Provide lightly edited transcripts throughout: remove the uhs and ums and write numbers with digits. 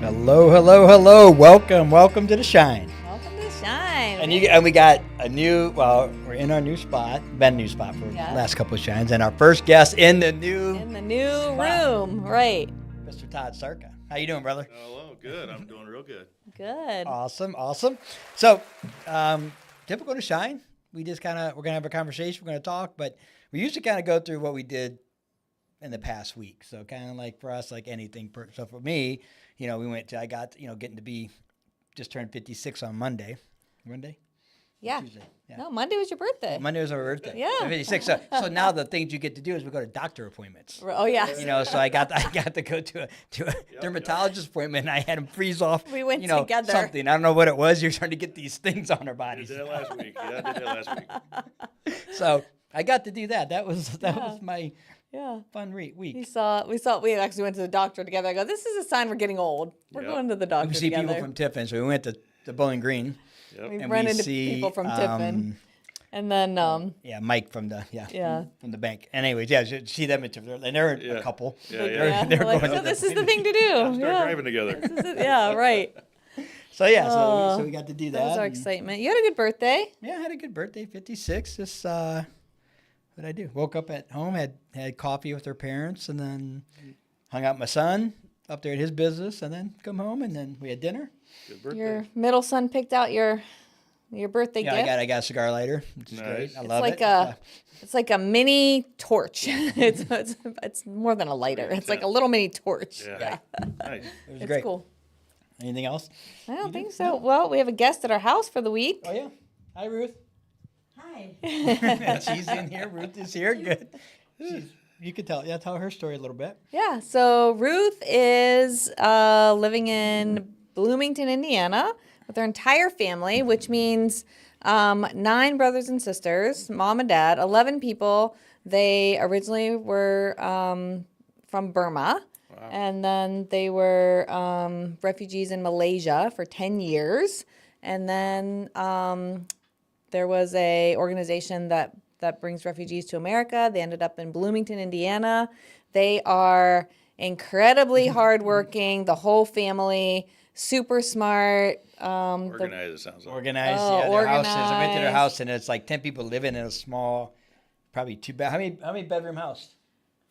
Hello, hello, hello. Welcome to the Shine. Welcome to Shine. And we got a new, we're in our new spot, been a new spot for the last couple of Shines, and our first guest in the new room, right. Mr. Todd Sarka. How you doing, brother? Hello, good. I'm doing real good. Good. Awesome. So, typical to Shine, we're going to have a conversation, we're going to talk, but we usually kind of go through what we did in the past week. So kind of like for us, like anything. So for me, getting to be, just turned 56 on Monday. Yeah. Tuesday. Yeah. No, Monday was your birthday. Monday was our birthday. Yeah. 56. So now the things you get to do is we go to doctor appointments. Oh yeah. So I got to go to a dermatologist appointment, and I had him freeze off. We went together. Something. I don't know what it was. You're trying to get these things on our bodies. Did that last week. Yeah, I did that last week. So I got to do that. That was my fun week. We actually went to the doctor together. I go, this is a sign we're getting old. We're going to the doctor together. We see people from Tiffin, so we went to Bowling Green. Yep. We run into people from Tiffin. And then Mike from the from the bank. Anyways, see them in Tiffin, and they're a couple. Yeah. They're like, going. so this is the thing to do. Start driving together. Right. So we got to do that. That was our excitement. You had a good birthday. Yeah, I had a good birthday. 56. Just what did I do? Woke up at home, had coffee with her parents, and then hung out with my son up there at his business, and then come home, and then we had dinner. Good birthday. Your middle son picked out your birthday gift. I got a cigar lighter, which is great. I love it. It's like a mini torch. it's more than a lighter. It's like a little mini torch. Yeah. Nice. It was It's great. cool. Anything else? I don't think so. Well, we have a guest at our house for the week. Oh yeah. Hi, Ruth. Hi. She's in here. Ruth is here. Good. You could tell her story a little bit. Yeah. So Ruth is living in Bloomington, Indiana, with her entire family, which means 9 brothers and sisters, mom and dad, 11 people. They originally were from Burma. Wow. And then they were refugees in Malaysia for 10 years. And then there was a organization that brings refugees to America. They ended up in Bloomington, Indiana. They are incredibly hardworking, the whole family, super smart. Organized, it sounds like. Organized, their houses. I went to their house, and it's like 10 people living in a small, probably 2 bed. How many bedroom house?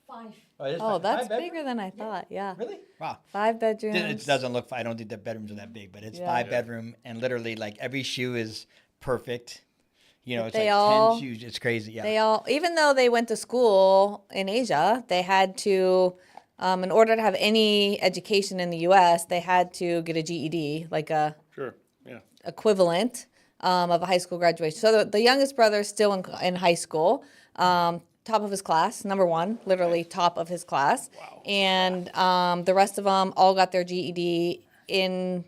5. Oh, That's bigger than I thought. Yeah. Really? Wow. 5 bedrooms. It doesn't look. I don't think the bedrooms are that big, but it's 5 bedroom, and literally like every shoe is perfect. It's they like all, 10 shoes. It's crazy. Yeah. They all, even though they went to school in Asia, they had to, in order to have any education in the U.S., they had to get a GED, like a equivalent of a high school graduation. So the youngest brother is still in high school, top of his class, number 1, literally top of his class. Wow. And the rest of them all got their GED in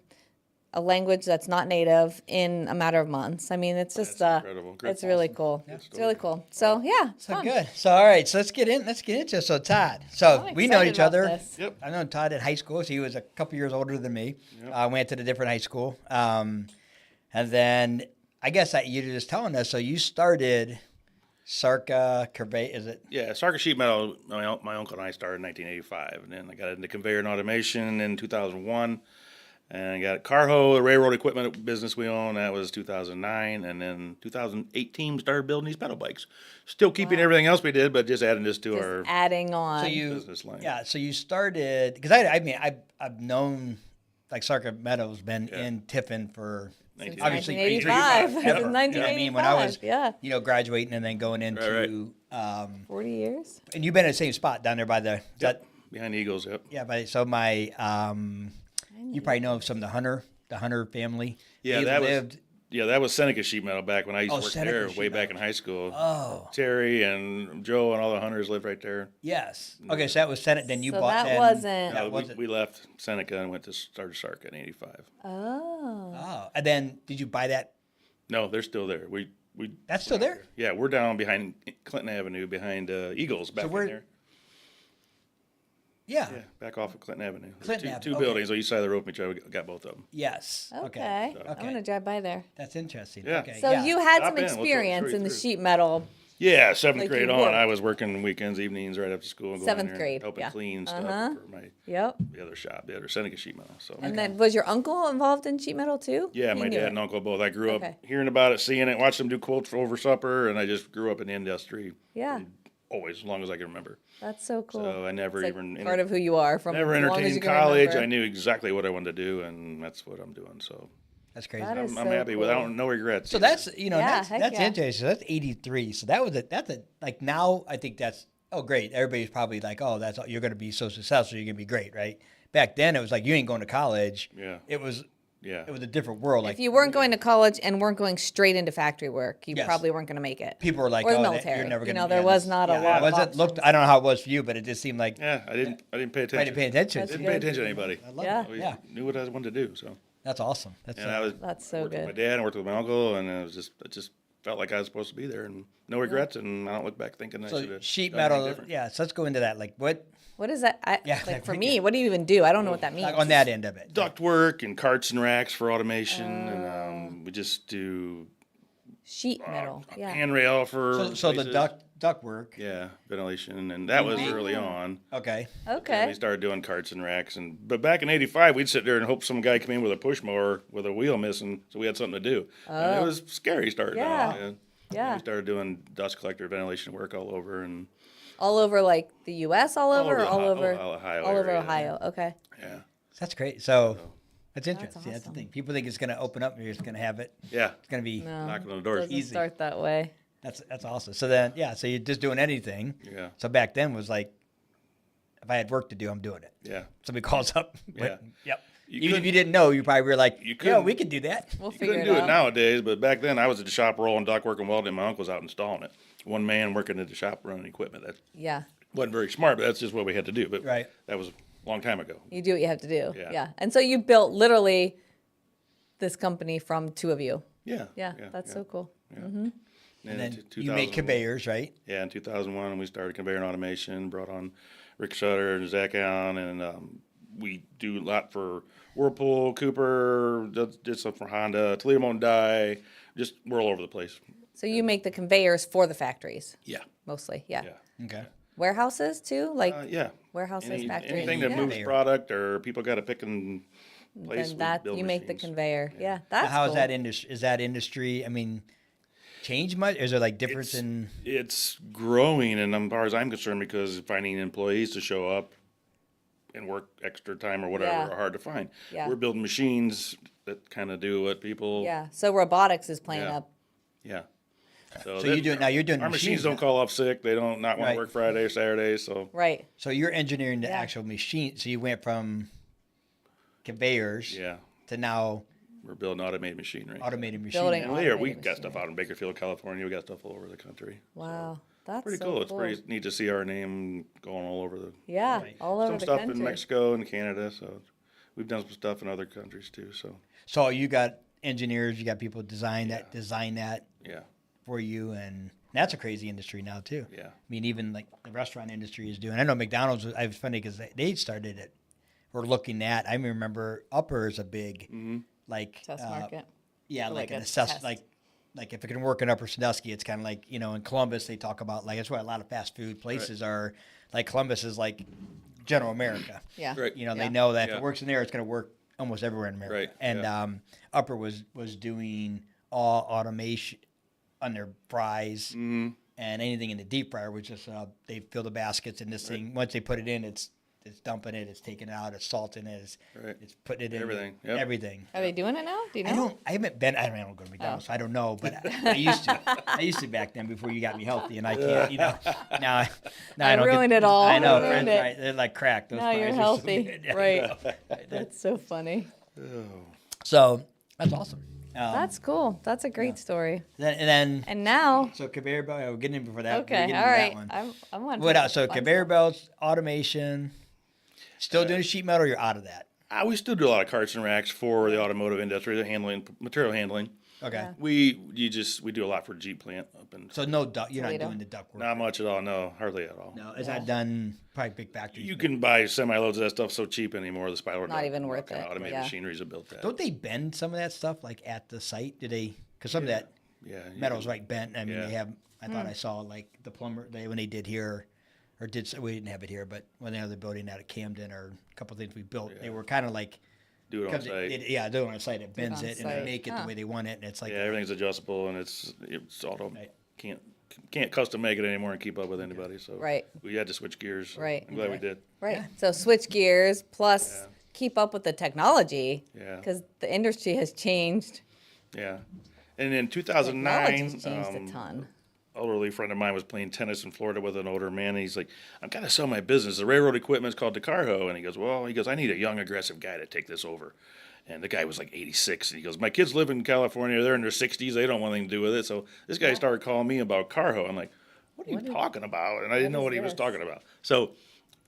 a language that's not native in a matter of months. I mean, it's just incredible. it's really cool. It's really cool. So it's So fun. good. So all right. So let's get into it. So Todd. So I'm we know excited each about other. this. Yep. I know Todd at high school. So he was a couple years older than me. Yep. I went to a different high school. And then I guess you were just telling us. So you started Sarka Curve. Is it? Yeah, Sarka Sheet Metal, my uncle and I started in 1985. And then I got into conveyor and automation in 2001. And I got a Carho, a railroad equipment business we own. That was 2009. And then 2018, we started building these pedal bikes. Still keeping everything else we did, but just adding this to our Adding on. business line. Yeah. So you started because I've known like Sarka Meadows been in Tiffin for. Obviously, 1985. ever. Since 1985. You know what I mean, when I was, graduating and then going into, 40 years. and you've been in the same spot down there by the, Behind the Eagles, yep. yeah, so my, you probably know of some of the Hunter family. Yeah, that was Seneca Sheet Metal back when I used to work Seneca there Sheet way back in high school. Oh. Terry and Joe and all the Hunters lived right there. Yes. Okay, so that was Seneca. Then you So bought that wasn't. Yeah, we left Seneca and went to start Sarka in 85. Oh, and then did you buy that? No, they're still there. We That's still there? Yeah, we're down behind Clinton Avenue, behind Eagles back in there. Yeah. Yeah, back off of Clinton Avenue. Clinton Avenue, Two okay. buildings on each side of the road from each other. We got both of them. Yes. Okay. Okay. I'm going to drive by there. That's interesting. Yeah. Okay. So yeah. you had Stop some in. We'll show experience you in the through. sheet metal Yeah, seventh Like, grade you on, worked. I was working weekends, evenings, right after school, and going Seventh in there grade, and helping yeah. clean stuff for my Yep. the other shop, the other Seneca sheet metal. So And then was your uncle involved in sheet metal too? yeah, He my knew dad it. and uncle both. I grew Okay. up hearing about it, seeing it, watching them do quotes over supper, and I just grew up in the industry. Yeah. Always, as long as I can remember. That's so cool. So I never It's like even part of who you are from never as long as entertained you can college. remember. I knew exactly what I wanted to do, and that's what I'm doing. So That's crazy. That is I'm so happy cool. without no regrets. So either. that's Yeah, heck that's yeah. interesting. So that's 83. So that's a like now I think that's great. Everybody's probably like, oh, that's you're going to be so successful. You're going to be great, right? Back then it was like you ain't going to college. Yeah. It was Yeah. a different world. Like If you weren't going to college and weren't going straight into factory work, you Yes. probably weren't going to make it. people were like, Or the oh, military. you're never You going to. know, there was not a lot It of wasn't looked. options. I don't know how it was for you, but it just seemed like Yeah, I didn't pay I attention. didn't pay attention. That's Didn't good. pay attention to anybody. I love Yeah. it. I Yeah, knew what I wanted to do. So that's awesome. That's and I was That's so worked with my good. dad and worked with my uncle, and it just felt like I was supposed to be there, and no regrets. And I don't look back thinking I should so have sheet done anything metal. different. Yeah, so let's go into that. Like what What is that? Yeah, Like for like- me, what do you even do? I don't know what that means. like, on that end of it? Duct work and carts and racks for automation, Oh. and we just do Sheet metal. Yeah. handrail for So the places. duct work. Yeah, ventilation, and that was early on. Okay. And Okay. we started doing carts and racks, but back in '85, we'd sit there and hope some guy come in with a push mower with a wheel missing, so we had something to do. And it was scary starting Yeah. out. And Yeah. we started doing dust collector ventilation work all over, and All over like the U.S. All over, or over all Ohio- over, Ohio all over area. Ohio. Okay. yeah, That's great. So that's interesting. That's the awesome. thing. People think it's going to open up and you're just going to have it. yeah, It's going to be. No, knocking on the doors. doesn't Easy. start that way. That's awesome. So then, so you're just doing anything. Yeah. So back then was like, if I had work to do, I'm doing it. Yeah, Somebody calls up. Yeah. Yep. You Even if couldn't- you didn't know, you probably were like, You yeah, couldn't- we could do that. We'll you figure couldn't it do out. it nowadays, but back then I was at the shop rolling duct work and welding. My uncle was out installing it. One man working at the shop running equipment. That Yeah. wasn't very smart, but that's just what we had to do. But Right. that was a long time ago. You do what you have to do. Yeah. And so you built literally this company from two of you. Yeah, Yeah. That's so cool. And And then in you make 2001 conveyors, right? Yeah, in 2001, we started conveyor and automation, brought on Rick Sutter and Zach Allen, and we do a lot for Whirlpool, Cooper, did some for Honda, Toledo Mountain Die, just we're all over the place. So you make the conveyors for the factories Yeah, mostly. Yeah. yeah. Okay. Warehouses too? Like Yeah. warehouses, factories. Anything that yeah. moves Conveyor. product or people got to pick and place, Then we that build you make the machines. conveyor. Yeah. Now, That's how cool. is that industry? Is that industry? I mean, change much? Is there like difference in? It's growing, and as far as I'm concerned, because finding employees to show up and work extra time or whatever Yeah. are hard to find. Yeah. We're building machines that kind of do what people. Yeah. So robotics is playing Yeah. up. Yeah. So you're doing now. You're doing Our machines don't now. call off sick. They don't not want Right. to work Friday or Saturday. So Right. So you're engineering the Yeah. actual machine. So you went from conveyors yeah, to now we're building automated machinery. automated machine. Building And automated we got machinery. stuff out in Bakersfield, California. We got stuff all over the country. Wow. That's Pretty so cool. It's pretty neat to see our name going all over the. Yeah. Right. All over Some the stuff country. in Mexico and Canada. So we've done some stuff in other countries too. So So you got engineers. You got people design that yeah, for you, and that's a crazy industry now too. yeah. I mean, even like the restaurant industry is doing. I know McDonald's. I was funny because they started it. We're looking at. I remember Upper is a big like Test market. Yeah, Or like like an a assess test. like if it can work in Upper Sandusky, it's kind of like in Columbus they talk about like that's why a lot of fast food places are like Columbus is like General America. Yeah. Right. You know, Yeah. they know that if Yeah. it works in there, it's going to work almost everywhere in America. Right, And yeah. Upper was doing all automation on their fries Mm-hmm. and anything in the deep fryer was just they fill the baskets and this thing once they put it in, it's dumping it, it's taking it out, it's salting it, Right. it's putting it in Everything, yep. everything. Are they doing it now? Do you know? I haven't been. I don't go to McDonald's, so I don't know. But I used to. I used to back then before you got me healthy, and I can't. Now I don't ruined it all. I know. Ruined French it. fries, they're like crack. Those Now you're fries are so healthy. good. Yeah. Right. That's so funny. So that's awesome. That's cool. That's a great story. Then And now, so conveyor belt. We're getting in before that. We're okay, getting all into right. That one. I want. What else? So fun conveyor stuff. belts, automation. Still doing sheet metal. Or you're out of that. We still do a lot of carts and racks for the automotive industry, the handling, material handling. Okay. Yeah. We do a lot for Jeep plant up in. So no duct. You're Toledo. not doing the duct work. Not much at all. No, hardly at all. No, is that done? Probably big factories. You can buy semi-loads of that stuff so cheap anymore. The spiral Not even worth it, Automated yeah. machineries have built that. Don't they bend some of that stuff like at the site? Do they? Because some of that Yeah, you metal's can- right bent. I mean, yeah. they have I thought I saw like the plumber when they did here, or we didn't have it here, but when they had the building out at Camden or a couple of things we built, they were kind of like Do it on site. do it on site. It bends on it and site. make it the way they want it, and it's like Yeah, everything's adjustable, and it's auto. Right. Can't custom make it anymore and keep up with anybody. So Right. we had to switch gears. So Right. I'm glad we did. Right. So switch gears plus keep up with the technology. Yeah. Because the industry has changed. Yeah. And in Technology's 2009, changed a ton. elderly friend of mine was playing tennis in Florida with an older man. And he's like, "I'm gonna sell my business. The railroad equipment's called the Carho." And he goes, I need a young, aggressive guy to take this over. And the guy was like 86. And he goes, "My kids live in California. They're in their 60s. They don't want anything to do with it." So this guy started calling me about Carho. I'm like, "What are you talking about?" And I didn't know what he was talking about. So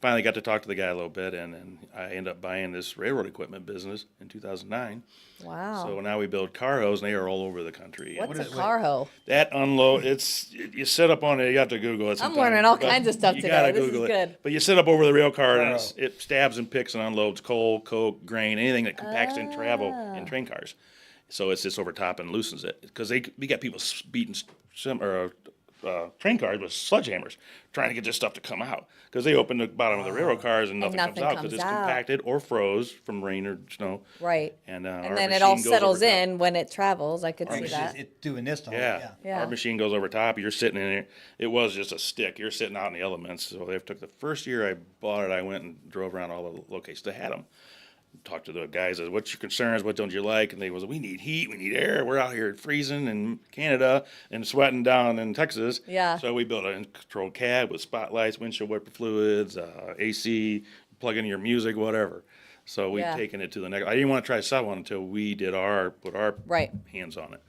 finally got to talk to the guy a little bit, and I ended up buying this railroad equipment business in 2009. Wow. So now we build Carhos, and they are all over the country. What's And a Carho? that unload, you sit up on it, you have to Google it I'm sometime. learning all But kinds of stuff you today. gotta This Google is it. good. But you sit up over the rail car, and it stabs and picks and unloads coal, coke, grain, anything that compacts in travel in train cars. So it sits over top and loosens it. Because we got people beating train cars with sledgehammers trying to get this stuff to come out. Because they open the bottom of the railroad cars and nothing comes nothing out because comes it's out. compacted or froze from rain or snow. Right. And our And then it machine all goes settles over top. in when it travels. I could see it's, that. it's doing this to Yeah. Yeah. Our machine goes over top. You're sitting in it. It was just a stick. You're sitting out in the elements. So they took the first year I bought it, I went and drove around all the locations. They had them. Talked to the guys. Said, "What's your concerns? What don't you like?" And they was, "We need heat. We need air. We're out here freezing in Canada and sweating down in Texas." Yeah. So we built a controlled cab with spotlights, windshield wiper fluids, AC, plug in your music, whatever. So we've Yeah. taken it to the next. I didn't want to try to sell one until we did put our Right. hands on it.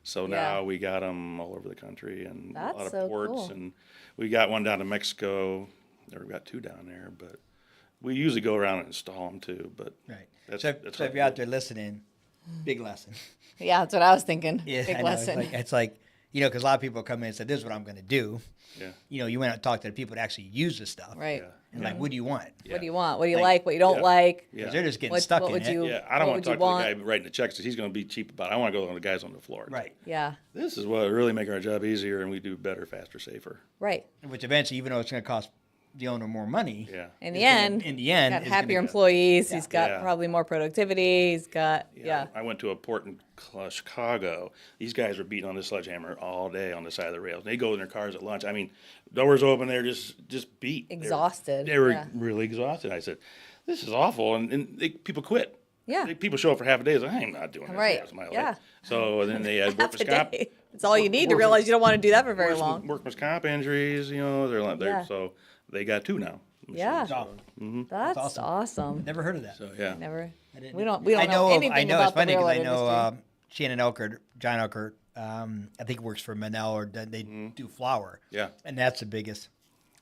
So Yeah. now we got them all over the country and That's a lot of so ports, cool. and we got one down in Mexico. Or we got two down there, but we usually go around and install them too. But Right. That's- so that's so if what you're we out there listening, big lesson. Yeah, that's what I was thinking. Yeah, Big I know. lesson. It's like because a lot of people come in and say, "This is what I'm going to do." Yeah. You went out and talked to the people that actually use this stuff. Right. Yeah. And like, what do you want? What do you want? What do you Like- like? What you don't Yeah. like? Yeah. 'Cause they're just getting What- stuck what in would it. you- Yeah, I don't what want to would talk you to the want? guy writing the checks because he's going to be cheap about it. I want to go to the guys on the floor. Right. Yeah. This is what really make our job easier, and we do better, faster, safer. Right. Which eventually, even though it's going to cost the owner more money, Yeah. In the it's gonna- end, in the end, got it's happier gonna- employees. He's got Yeah. probably more productivity. He's got yeah. I went to a port in Chicago. These guys were beating on this sledgehammer all day on the side of the rails. They go in their cars at lunch. I mean, doors open, they're just beat. Exhausted, They were yeah. really exhausted. I said, "This is awful," and people quit. Yeah. People show up for half a day. It's like, I'm not doing this. Right. That's my life. Yeah. So then they had Half workers' a comp. day. It's all you need to Workers- realize you don't want to do that for very long. Workers' comp injuries, Yeah. so they got two now. Yeah. Oh, That's awesome. awesome. never heard of that. So yeah. Never. I didn't- We don't know anything I know about it's funny the because railroad I know industry. Shannon Elkert, John Elkert. I think works for Manel, or they do flour. Yeah. And that's the biggest.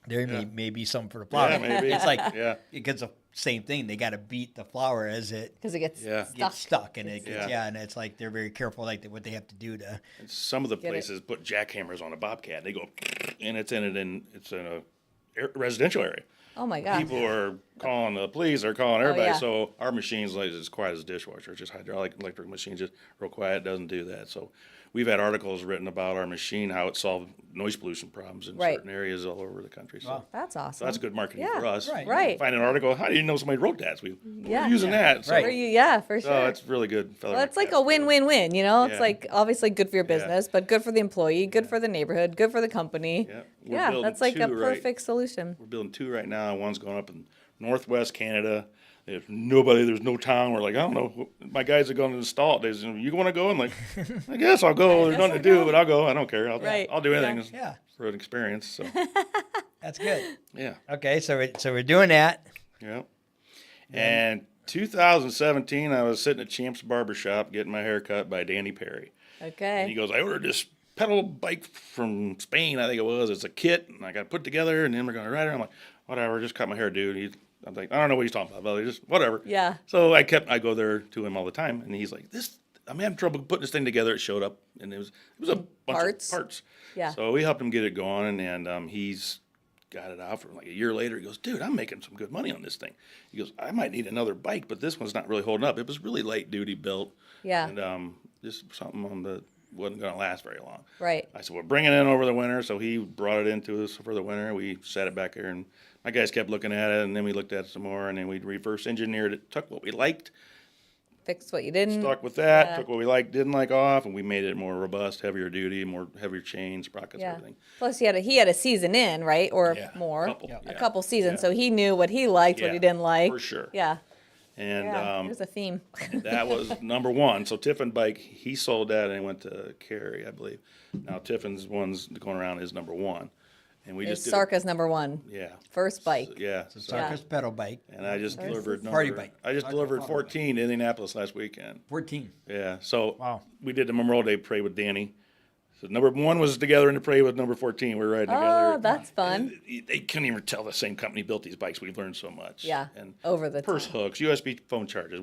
There may be something for the flour. Yeah, maybe. It's like Yeah. it's the same thing. They got to beat the flour as it Because it gets Yeah. stuck. gets stuck, and it gets, Yeah. and it's like they're very careful, like what they have to do to. And some of the Get it. places put jackhammers on a bobcat. They go, and it's in a residential area. Oh my God. People are calling the police, they're calling everybody. yeah. So our machine's like as quiet as a dishwasher. It's just hydraulic electric machine, just real quiet. Doesn't do that. So we've had articles written about our machine, how it solved noise pollution problems in Right. certain areas all over the country. So, Wow. That's awesome. so that's good marketing Yeah. for us. Right. Right. Find an article. How do you know somebody wrote that? So Yeah. we're using that. So, Right. For you, yeah, for so sure. it's really good. Well, it's like a win-win-win, It's Yeah. like obviously good for your business, but good for the employee, good for the neighborhood, good for the company. Yeah. We're Yeah, building that's like a two right- perfect solution. We're building two right now. One's going up in northwest Canada. There's no town. We're like, I don't know. My guys are going to install it. They say, you want to go? I'm like, I guess I'll go. There's nothing to do, but I'll go. I don't care. Right. I'll do anything Yeah, for an experience. So, that's good. yeah. Okay, so we're doing that. Yeah. And 2017, I was sitting at Champ's Barbershop getting my hair cut by Danny Perry. And he Okay. goes, I ordered this pedal bike from Spain, I think it was. It's a kit, and I got it put together, and then we're going to ride it. I'm like, whatever, just cut my hair, dude. I'm like, I don't know what he's talking about, but just whatever. Yeah. So I go there to him all the time, and he's like, I'm having trouble putting this thing together. It showed up, and it was a bunch Parts? of parts. Yeah. So we helped him get it going, and he's got it out for like a year later. He goes, dude, I'm making some good money on this thing. He goes, I might need another bike, but this one's not really holding up. It was really light duty built. Yeah. And just something on the wasn't going to last very long. Right. I said, well, bring it in over the winter. So he brought it into us for the winter. We sat it back there, and my guys kept looking at it, and then we looked at it some more, and then we reverse engineered it, took what we liked, Fixed what you didn't. stuck with that, Yeah. took what we liked, didn't like off, and we made it more robust, heavier duty, heavier chains, sprockets, Yeah. everything. Plus, he had a season in, right, or Yeah, more, couple, a yeah. couple seasons, Yeah. so he knew what he liked, what he Yeah, didn't like. for sure. Yeah. And Yeah. There's a theme. that was number one. So Tiffin bike, he sold that and went to Cary, I believe. Now Tiffin's one's going around is number one, and we It's just did Sarka's number one. yeah, First bike. yeah. Sarka's pedal bike. And I just delivered Party number, bike. I just Sarka delivered party 14 to Indianapolis last weekend. 14. Yeah, so Wow. we did the Memorial Day parade with Danny. So number one was together in the parade with number 14. We were riding together. Oh, that's fun. They couldn't even tell the same company built these bikes. We've learned so much. Yeah, And over the purse time. hooks, USB phone chargers.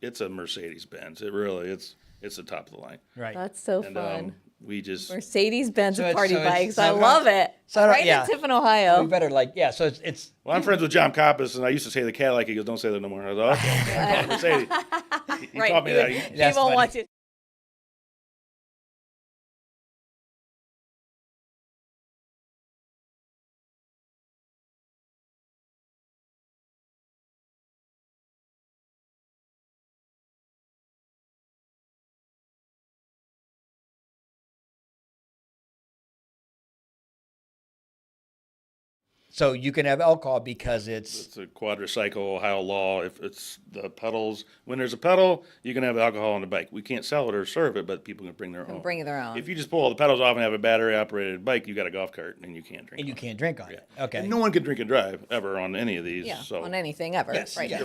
It's a Mercedes Benz. It's the top of the line. Right. That's so And fun. we just Mercedes-Benz So of it's- party so it's bikes. I Sarka- love it. Sarka- Right yeah. in Tiffin, we Ohio. better so it's well, I'm friends with John Coppice, and I used to say the Cadillac. He goes, "Don't say that no more." I was like, "Okay." I call it Mercedes. He Right. taught me that. He That's won't funny. want you. so you can have alcohol because it's It's a quadricycle Ohio law. If it's the pedals, when there's a pedal, you can have alcohol on the bike. We can't sell it or serve it, but people can bring their own. Bring their own. If you just pull all the pedals off and have a battery operated bike, you got a golf cart and you can't drink. and you on it. can't drink on it. Okay. And no one can drink and drive ever on any of these. Yeah, so on anything ever. Yes, Right. yes.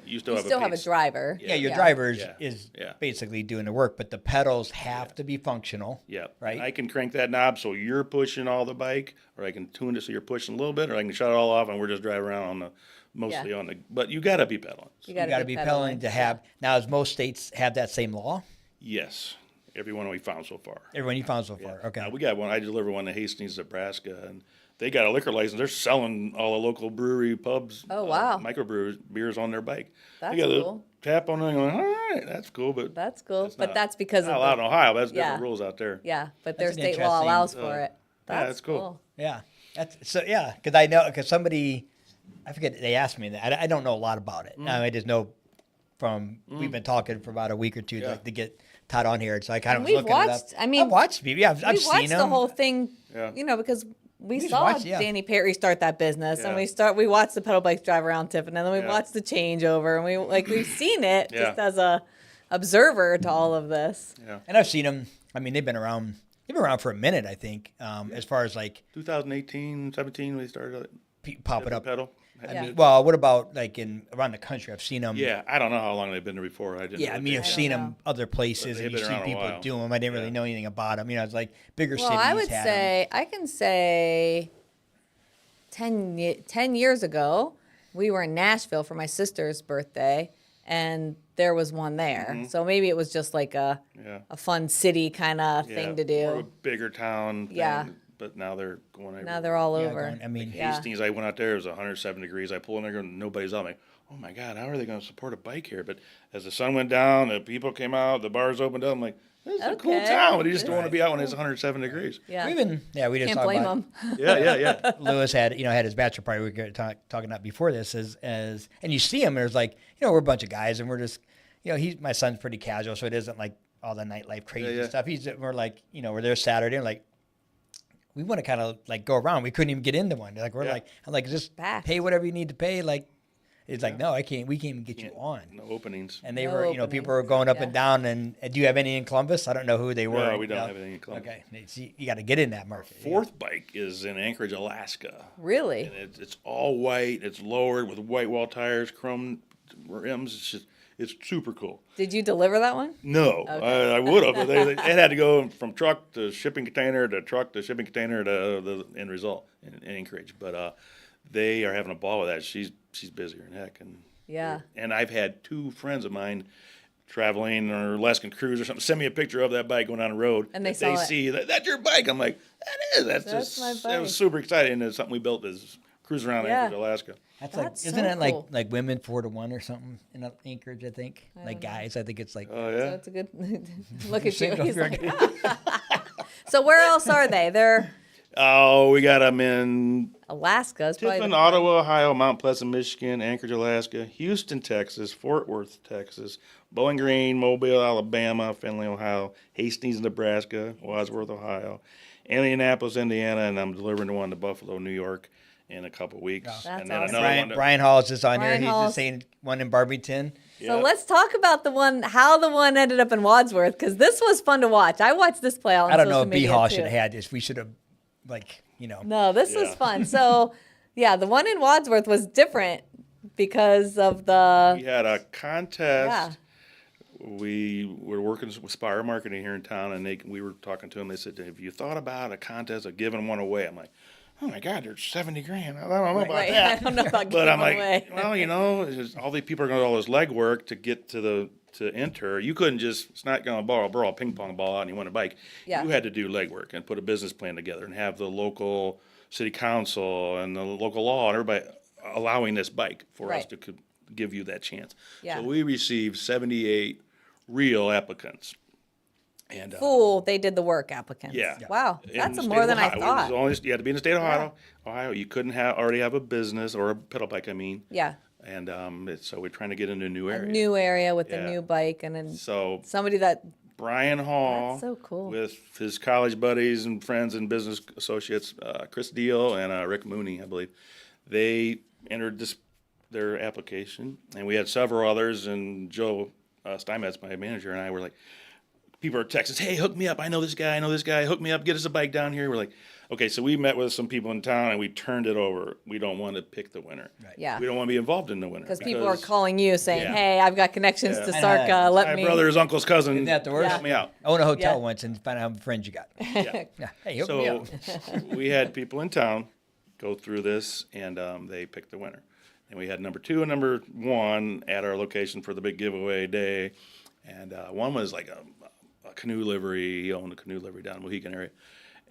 you still have You a pace. driver. Yeah, your Yeah. driver Yeah. is Yeah. basically doing the work, but the pedals have to be functional. Yeah. Right? I can crank that knob so you're pushing all the bike, or I can tune it so you're pushing a little bit, or I can shut it all off and we're just driving around on the mostly Yeah. on the. But you got to be pedaling. You You got to be pedaling to have. Now, does most states have that same law? Yes, every one we found so far. Everyone you found so far. Okay. We got one. I delivered one to Hastings, Nebraska, and they got a liquor license. They're selling all the local brewery pubs. Oh, wow. Microbrews beers on their bike. That's they got cool. a tap on it. And going, all right, that's cool, but That's cool. it's But not- that's because not of allowed the, in Ohio. That's Yeah. different rules out there. yeah, but their That's an state law interesting, allows for it. that's cool. Yeah. That's so. Yeah, because I know because somebody, I forget they asked me that. I don't know a lot about it. I just know from we've been talking for about a week or two Yeah. to get Todd on here, so I kind of we've was looking watched- it up. I mean, I've watched people. Yeah, I've We seen watched them. the whole thing, Yeah. because we just saw watched, yeah. Danny Perry start that business, and Yeah. we watched the pedal bikes drive around Tiffin, and then we Yeah. watched the changeover, and we've seen it Yeah. just as a observer to all of this. Yeah. And I've seen them. I mean, they've been around. They've been around for a minute, I think. As far as like 2018, 17, we started popping up. pedal. Yeah. Well, what about like in around the country? I've seen them. Yeah, I don't know how long they've been there before. I didn't. Yeah, I really mean, pay I've don't seen know. them other places, But and they've you been see around a people while. do them. I didn't really Yeah. know anything about them. You know, it's like bigger Well, cities. I would had 'em. say, I can say 10 years ago, we were in Nashville for my sister's birthday, and there was one there. So maybe it was just like a fun city kind of thing to More of a do. bigger town. Thing, Yeah. But now they're going everywhere. Now they're all Yeah, over. going- I mean, Yeah. Hastings, I went out there, it was 107 degrees. I pull in there, and nobody's out. I'm like, oh my God, how are they going to support a bike here? But as the sun went down, the people came out, the bars opened up. I'm like, this is a cool Okay. town. But you just don't want to Right. be out when it's 107 degrees. Yeah. we just Can't talked blame about them. Yeah. Lewis had his bachelor party. We were talking about before this as and you see him. There's like we're a bunch of guys and we're just my son's pretty casual, so it isn't like all the nightlife crazy Yeah. stuff. We're like we're there Saturday and like we want to kind of like go around. We couldn't even get into one. Like Yeah. I'm like just Packed. pay whatever you need to pay. Like it's like no, I can't. We can't even get you on. No openings. And they No were people openings, were going up yeah. and down. And do you have any in Columbus? I don't know who they were. No, we don't have anything in Columbus. Okay, you got to get in that market. Fourth bike is in Anchorage, Alaska. Really? And it's all white. It's lowered with white wall tires, chrome rims. It's super cool. Did you deliver that one? No, Okay. I would have, but it had to go from truck to shipping container to truck to shipping container to the end result in Anchorage. But they are having a ball with that. She's busier than heck, Yeah. and I've had two friends of mine traveling or Alaskan cruise or something send me a picture of that bike going down the road. And they that saw it. see that's your bike. I'm like, that is. That's That's just my It bike. was super exciting. And it's something we built as cruise around Yeah. Anchorage, Alaska. That's That's isn't so it like cool. like women 4-1 or something in Anchorage? I think like guys. I think it's like. Oh So yeah. it's a good look at you. single, He's you're like, good. so where else are they? They're Oh, we got them in Alaska. Is probably Tiffin, the Ottawa, Ohio, Mount Pleasant, Michigan, Anchorage, Alaska, Houston, Texas, Fort Worth, Texas, Bowling Green, Mobile, Alabama, Findlay, Ohio, Hastings, Nebraska, Wadsworth, Ohio, Indianapolis, Indiana, and I'm delivering one to Buffalo, New York in a couple weeks. That's and then awesome. another Brian, one to, Brian Hall is just on Brian here. He's Hall's- just saying one in Barbington. So Yeah. let's talk about how the one ended up in Wadsworth, because this was fun to watch. I watched this play on I don't know social if B media Hall too. should have had this. We should have, like, No, this was Yeah. fun. So yeah, the one in Wadsworth was different because of we the had a contest. yeah. We were working with Spire Marketing here in town, and we were talking to them. They said, "Have you thought about a contest of giving one away?" I'm like, "Oh my God, there's 70 grand. I don't know about Right. that." I don't know about But giving I'm like, away. well, it's just all these people are going to do all this legwork to get to enter. You couldn't just, it's not going to borrow a ping pong ball out and you win a bike. Yeah. You had to do legwork and put a business plan together and have the local city council and the local law and everybody allowing this bike for us Right. to give you that chance. Yeah. So we received 78 real applicants. And Full, they did the work applicants. Yeah. Wow, in that's the state more of than I Ohio. It was thought. only, you had to be in the state of Ohio. You couldn't already have a business or a pedal bike, I mean. Yeah, And so we're trying to get into a new area. new area with Yeah. a new bike and then So somebody that Brian Hall, That's so cool. with his college buddies and friends and business associates, Chris Deal and Rick Mooney, I believe, they entered their application, and we had several others. And Joe Steinmetz, my manager, and I were like, people are texting, "Hey, hook me up! I know this guy. Hook me up! Get us a bike down here." We're like, okay, so we met with some people in town, and we turned it over. We don't want to pick the winner. yeah. We don't want to be involved in the winner Because people are calling you saying, Yeah. "Hey, I've got connections Yeah. to I Sarka. know. Let my me." brother, his uncle's cousin. Isn't that the worst? Help me out. I own a hotel Yeah. once and find out how many friends you got. Yeah. Yeah. Hey, hook me So up. we had people in town go through this, and they picked the winner. And we had number 2 and number 1 at our location for the big giveaway day. And one was like a canoe livery. He owned a canoe livery down in the Mohican area.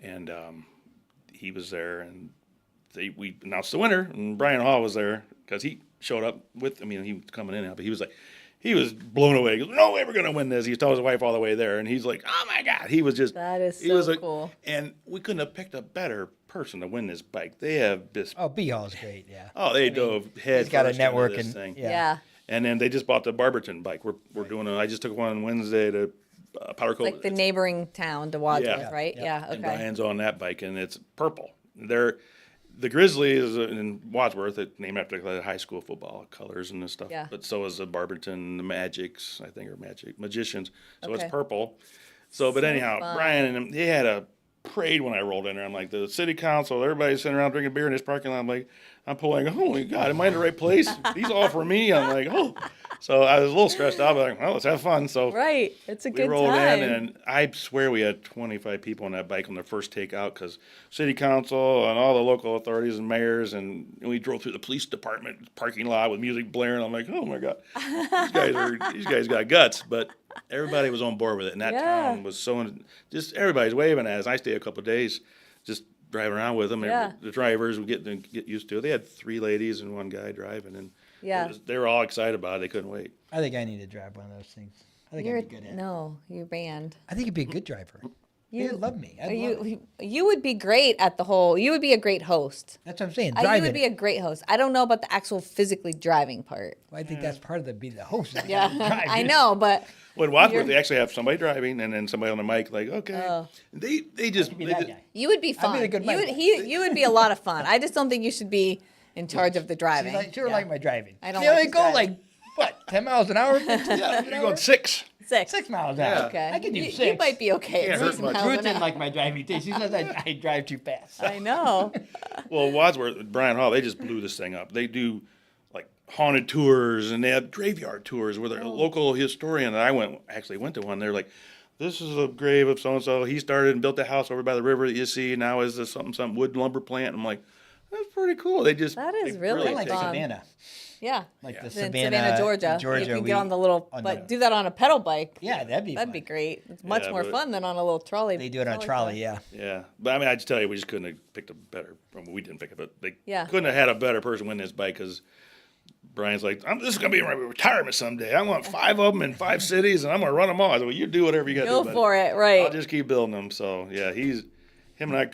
And he was there, and we announced the winner. And Brian Hall was there because he showed up with, he was coming in now, but he was blown away. He goes, "No way we're going to win this." He told his wife all the way there, and he's like, "Oh my God." He was just, That is he was so like, cool. And we couldn't have picked a better person to win this bike. They have this, Oh, B Hall's great. Yeah. they dove head He's got a first into network this and thing. yeah. Yeah. And then they just bought the Barberton bike. We're doing I just took one on Wednesday to Powder Cove. Like the neighboring town to Wadsworth, Yeah. right? Yeah. Yeah. And Okay. Brian's on that bike, and it's purple. The Grizzly is in Wadsworth, it's named after the high school football colors and this stuff. Yeah. But so is the Barberton, the Magics, I think, or Magicians. So Okay. it's purple. So, but anyhow, fun. Brian and him, they had a parade when I rolled in there. I'm like, the city council, everybody's sitting around drinking beer in this parking lot. I'm like, I'm pulling, holy God, am I in the right place? These all for me. I'm like, oh. So I was a little stressed out, but like, well, let's have fun. So Right. It's a we good rolled time. in, and I swear we had 25 people on that bike on their first takeout because city council and all the local authorities and mayors, and we drove through the police department parking lot with music blaring. I'm like, oh my God, these guys got guts. But everybody was on board with it, and that Yeah. town was just everybody's waving at us. I stayed a couple of days just driving around with them. Yeah. The drivers would get used to it. They had 3 ladies and 1 guy driving, and Yeah. they were all excited about it. They couldn't wait. I think I need to drive one of those things. I think You're I'd be good at it. no, you're banned. I think you'd be a good driver. You'd love me. I'd love it. You would be great at the whole. You would be a great host. That's what I'm saying. You Driving. would be a great host. I don't know about the actual physically driving part. Well, I think that's part of be the host. Yeah, Driving. I know, but Well, in Wadsworth, You're- they actually have somebody driving and then somebody on the mic, like, okay. Oh. They just, Be they that just- guy. you would be I'd be fun. the good You would, mic. you would be a lot of fun. I just don't think you should be in charge of the driving. She don't like my driving. I don't They like only his go driving. like, what, 10 miles an hour? 15 miles an you're hour? going 6. 6. 6 miles an hour. Yeah. Okay. I can do you, 6. You might be okay. Can't at hurt 6 much. miles Ruth an didn't hour. like my driving. She says I drive too fast. I know. Well, Wadsworth, Brian Hall, they just blew this thing up. They do like haunted tours and they have graveyard tours where the local historian that I actually went to one. They're like, this is a grave of so and so. He started and built a house over by the river that you see. Now is this something wood lumber plant? I'm like, that's pretty cool. They just That is they really I like take it. fun. Savannah. Yeah. Like Yeah. the In Savannah, Georgia. You can get on the little, do that on a pedal bike. Yeah, that'd be That'd fun. be great. It's much Yeah, more but- fun than on a little trolley. They do it on a trolley, car. yeah. Yeah, but I mean, I just tell you, we just couldn't have picked a better. Well, we didn't pick it, but they Yeah. couldn't have had a better person win this bike because Brian's like, this is gonna be my retirement someday. I want 5 of them in 5 cities, and I'm gonna run them all. I said, well, you do whatever you got to Go do. for it, right. I'll just keep building them. So yeah, him and I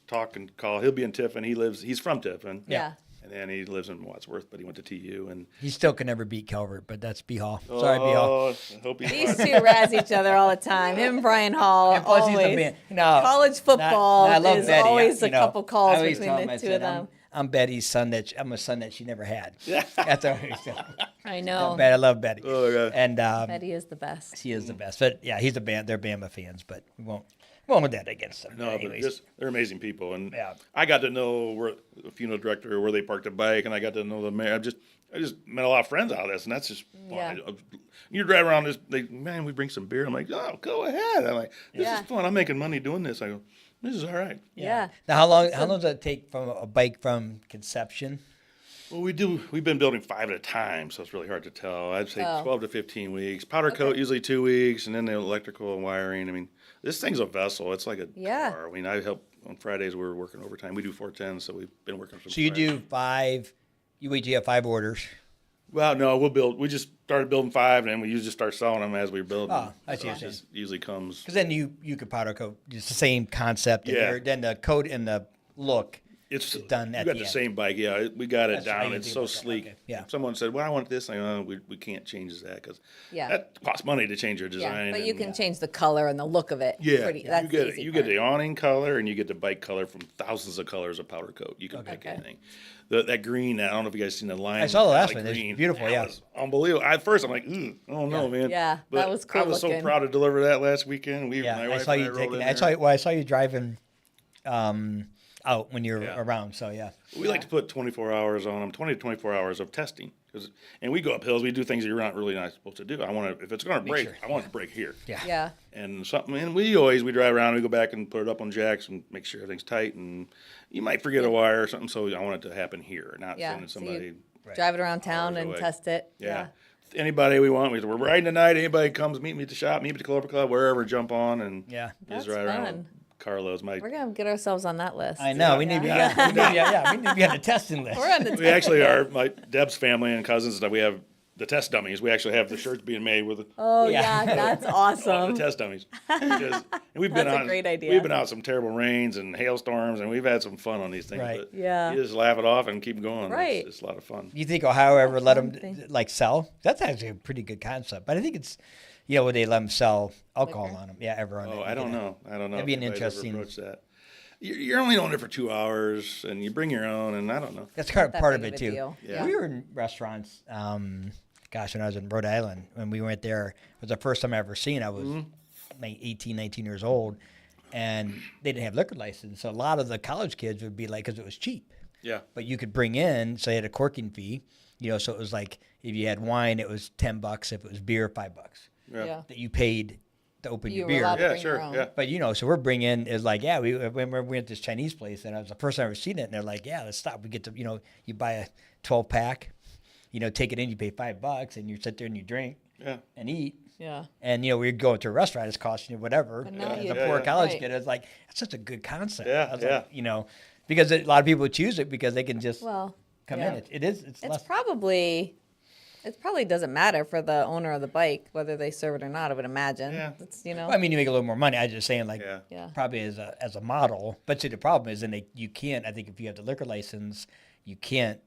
talk and call. He'll be in Tiffin. He's from Tiffin. Yeah. And then he lives in Wadsworth, but he went to TU. And He still can never beat Calvert, but that's B Hall. Sorry, B Hall. I hope he's These two razz each other all the time. Him and Brian Hall. And plus he's a always. man. No, College football I love is Betty. always You a know, couple I calls always between tell the him, I two said, of them. I'm Betty's son I'm a son that she never had. Yeah. That's what I always tell him. I know. I love Betty. Oh, my God. And Betty is the best. she is the best. But yeah, he's a band. They're Bama fans, but we won't hold that against them. No, but Anyways. they're amazing people, and Yeah. I got to know where the funeral director, where they parked the bike, and I got to know the mayor. I just met a lot of friends out of this, and that's just fun. Yeah. You drive around this, we bring some beer. I'm like, oh, go ahead. I'm like, this Yeah. is fun. I'm making money doing this. I go, this is all right. Yeah. Now, how long does it take from a bike from conception? Well, we've been building 5 at a time, so it's really hard to tell. I'd say Oh. 12 to 15 weeks. Powder coat usually 2 weeks, and then the electrical and wiring. I mean, this thing's a vessel. It's like a Yeah. car. I mean, I help on Fridays. We're working overtime. We do 410, so we've been working from So you Friday. do 5. You have 5 orders. Well, no, we'll build. We just started building 5, and then we usually just start selling them as we build them. Oh, I see what So you're it just usually comes. Because then you could powder coat. It's the same concept. and Yeah. Then the coat and the look. It's done You at got the the end. same bike. Yeah, we got it That's right, down. you It's do so about that. sleek. Okay, yeah. If someone said, "Well, I want this," I go, we can't change that because Yeah. that costs money to change your Yeah. design. But you and- can change the color and the look of it. Yeah, Pretty, you that's get the easy you part. get the awning color and you get the bike color from thousands of colors of powder coat. You can pick Okay. anything. That green, I don't know if you guys seen the line. I saw the last metallic one. It's green. beautiful, That yeah. was unbelievable. At first, I'm like, oh no, man. Yeah, But that was cool I was looking. so proud to deliver that last weekend. Yeah, my I wife saw and you rolled taking. in I there. saw. Well, I saw you driving out when you were Yeah. around. So yeah. We like to put 24 hours on them, 20 to 24 hours of testing. And we go up hills, we do things that you're not really not supposed to do. I want to, if it's going to break, sure. I want it to break here. Yeah. Yeah. And something, and we drive around, we go back and put it up on jacks and make sure everything's tight. And you might forget a wire or something, so I want it to happen here, not Yeah, sending so somebody. you drive it around town hours and away. test it. Yeah. Anybody we want, we're riding tonight. Anybody comes, meet me at the shop, meet me at the Clover Club, wherever, jump on and Yeah. That's just ride around. fun. with Carlos, We're gonna get ourselves on that list. I know. We need to be. Yeah. We need to be on the testing list. We're on the we actually are, like Deb's family and cousins, that we have the test dummies. We actually have the shirts being made with the Oh Yeah. yeah, that's awesome. test dummies. Because, and we've been That's a on great idea. We've been out some terrible rains and hailstorms, and we've had some fun on these things. Right. But Yeah. you just laugh it off and keep going. Right. It's a lot of fun. You think Ohio ever let them thing. like sell? That's actually a pretty good concept. But I think it's, would they let them sell alcohol Liquor? on them? Yeah, ever on it. Oh, I don't know. That'd be an if anybody's ever interesting- approached that. You're only on it for 2 hours, and you bring your own, and I don't know. That's kind of That part of big it a too. deal. Yeah. We were in restaurants. When I was in Rhode Island, when we went there, it was the first time I ever seen. I was like 18, 19 years old, and they didn't have liquor license. So a lot of the college kids would be like, because it was cheap. Yeah. But you could bring in, so they had a corking fee, so it was like if you had wine, it was $10. If it was beer, $5 Yeah. that you paid to open You your were beer. allowed to Yeah, bring your sure. own. Yeah. But so we're bringing is like we went to this Chinese place and it was the first time I've ever seen it and they're like let's stop. We get to you buy a 12-pack, take it in, you pay $5 and you sit there and you drink Yeah. and eat. Yeah. And we'd go to a restaurant, it's costing you whatever. But now As you- a Yeah, poor yeah. college Right. kid, it's like that's such a good concept. Yeah, I was yeah. like, because a lot of people choose it because they can just Well, come yeah. in. It's It less. probably doesn't matter for the owner of the bike whether they serve it or not. I would imagine. Yeah. It's Well, I mean, you make a little more money. I was just saying, like, Yeah. Yeah. probably as a model. But see, the problem is, you can't. I think if you have the liquor license, you can't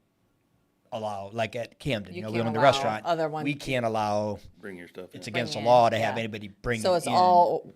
allow, like at Camden, You we can't own the allow restaurant. other one- we can't allow. Bring your stuff. It's in. against the in, law to have yeah. anybody bring. So it's in. all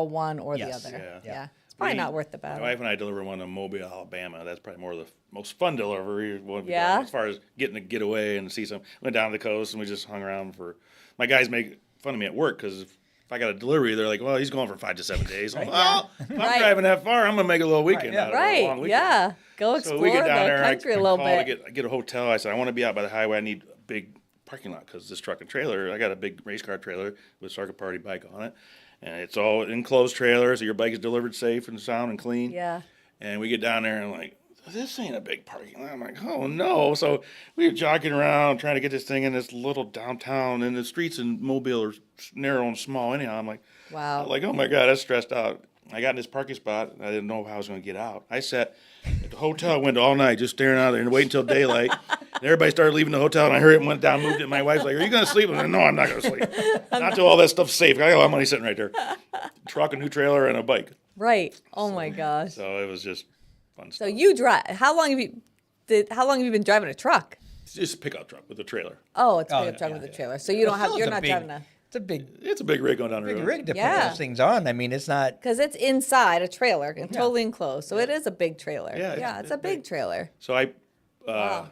one or Yes. the other. Yeah. Yeah. Yeah. It's probably We- not worth the My battle. wife and I deliver one to Mobile, Alabama. That's probably more of the most fun delivery. One we've Yeah? done, as far as getting to get away and see some. Went down to the coast and we just hung around for. My guys make fun of me at work because if I got a delivery, they're like, "Well, he's going for 5 to 7 days." I'm like, well, if I'm Right. driving that far, I'm gonna make a little weekend yeah. out of it, a long Right. weekend. Yeah. Go So explore we get down the there. country I a little call bit. to get a hotel. I said, I want to be out by the highway. I need a big parking lot because this truck and trailer. I got a big race car trailer with Sarka Party bike on it, and it's all enclosed trailer, so your bike is delivered safe and sound and clean. Yeah. And we get down there and like, this ain't a big parking lot. I'm like, oh no. So we were jogging around trying to get this thing in this little downtown, and the streets in Mobile are narrow and small anyhow. I'm like, Wow. oh my God, that's stressed out. I got in this parking spot, and I didn't know how I was going to get out. I sat at the hotel window all night just staring out there and waiting until daylight. And everybody started leaving the hotel, and I hurried and went down, moved it. My wife's like, are you going to sleep? I said, no, I'm not going to sleep. Not till all that stuff's safe. I got a lot of money sitting right there. Truck, a new trailer, and a bike. Right. Oh my gosh. So it was just fun So stuff. you drive. How long have you been driving a truck? It's just a pickup truck with a trailer. Oh, it's a Oh, pickup yeah, truck yeah, with a yeah. trailer. So you don't have. Still, You're it's a not big- driving a. It's a big, It's a big rig going down the big road. rig to Yeah. put those things on. I mean, it's not. Because it's inside a trailer and totally enclosed, so it is a big trailer. Yeah, It's a big trailer. So Wow.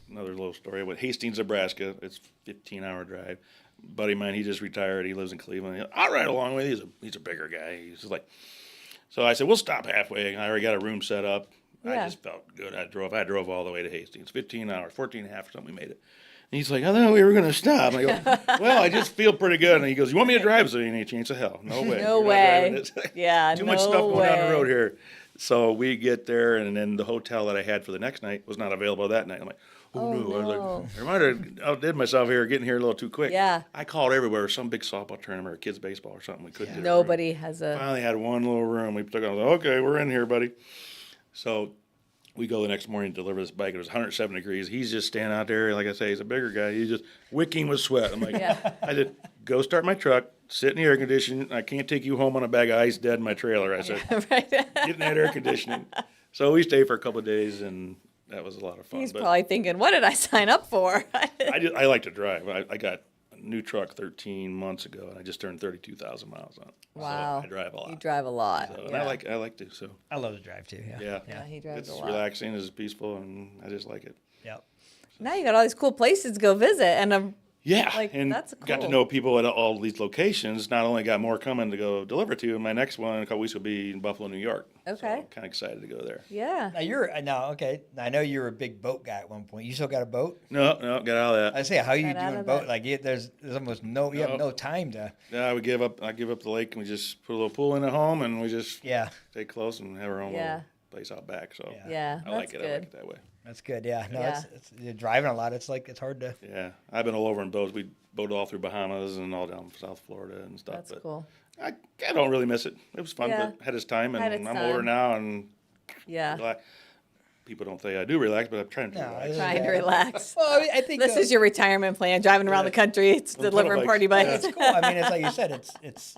Another little story. I went Hastings, Nebraska. It's 15-hour drive. Buddy of mine, he just retired. He lives in Cleveland. I'll ride along with you. He's a bigger guy. He's just like, so I said, we'll stop halfway. I already got a room set up. I Yeah. just felt good. I drove all the way to Hastings. 15 hours, 14 and a half or something. We made it. And he's like, I thought we were going to stop. I go, well, I just feel pretty good. And he goes, you want me to drive? So you need a chance of hell. No way. No You're not way. driving this. Yeah, Too much no stuff going down the way. road here. So we get there, and then the hotel that I had for the next night was not available that night. I'm like, oh no. I was like, I might have outdid myself here, getting here a little too quick. Yeah. I called everywhere, some big softball tournament or kids baseball or something. We couldn't get a room. Nobody has a. Finally had one little room. We took it. I was like, okay, we're in here, buddy. So we go the next morning to deliver this bike. It was 107 degrees. He's just standing out there. Like I say, he's a bigger guy. He's just wicking with sweat. I'm like, Yeah. I said, go start my truck, sit in the air conditioning. I can't take you home on a bag of ice dead in my trailer. I said, Right. get in that air conditioning. So we stayed for a couple of days, and that was a lot of fun. He's But probably thinking, "What did I sign up for?" I like to drive. I got a new truck 13 months ago, and I just turned 32,000 miles on it. Wow. So I drive a lot. You drive a lot. So, and yeah. I like to. So I love to drive too. Yeah. yeah, Yeah, he drives it's a lot. relaxing, it's peaceful, and I just like it. Yep. Now you got all these cool places to go visit, and Yeah, Like, and that's got to cool. know people at all these locations. Not only got more coming to go deliver to. My next one in a couple weeks will be in Buffalo, New York. Okay. So I'm kind of excited to go there. yeah. Now okay. I know you were a big boat guy at one point. You still got a boat? No, get out of I that. say, how you Got out doing of boat? that. Like there's almost no. You have no time to. Yeah, I give up the lake, and we just put a little pool in at home, and we just Yeah. stay close and have our own Yeah. little place out back. So Yeah. Yeah, I like that's it. good. I like it that way. That's good. Yeah. No, Yeah. you're driving a lot. It's hard to. Yeah, I've been all over in boats. We boated all through Bahamas and all down South Florida and stuff. That's but cool. I don't really miss it. It was fun, Yeah. but had its time, and Had its I'm older time. now, and Yeah. relax. People don't say I do relax, but I'm trying to No, relax. it's- Trying to Yeah. relax. Well, I think This is your retirement plan, driving around the country, it's pedal delivering bikes. party bikes. It's cool. I mean, it's like you said. It's.